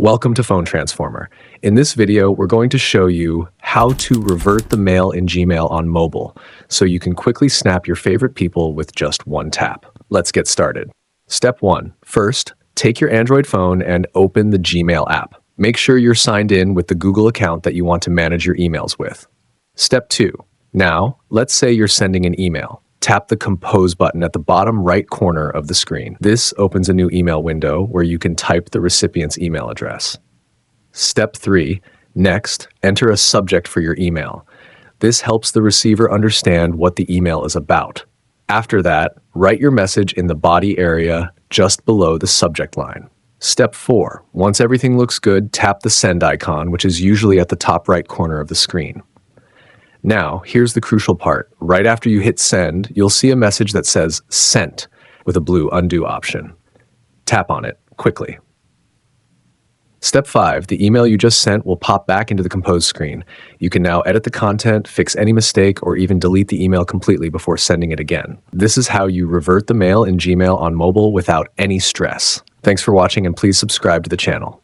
Welcome to Phone Transformer. In this video, we're going to show you how to revert the mail in Gmail on mobile, so you can quickly snap your favorite people with just one tap. Let's get started. Step 1. First, take your Android phone and open the Gmail app. Make sure you're signed in with the Google account that you want to manage your emails with. Step 2. Now, let's say you're sending an email. Tap the Compose button at the bottom right corner of the screen. This opens a new email window where you can type the recipient's email address. Step 3. Next, enter a subject for your email. This helps the receiver understand what the email is about. After that, write your message in the body area just below the subject line. Step 4. Once everything looks good, tap the send icon, which is usually at the top right corner of the screen. Now, here's the crucial part. Right after you hit send, you'll see a message that says sent with a blue undo option. Tap on it quickly. Step 5. The email you just sent will pop back into the Compose screen. You can now edit the content, fix any mistake, or even delete the email completely before sending it again. This is how you revert the mail in Gmail on mobile without any stress. Thanks for watching, and please subscribe to the channel.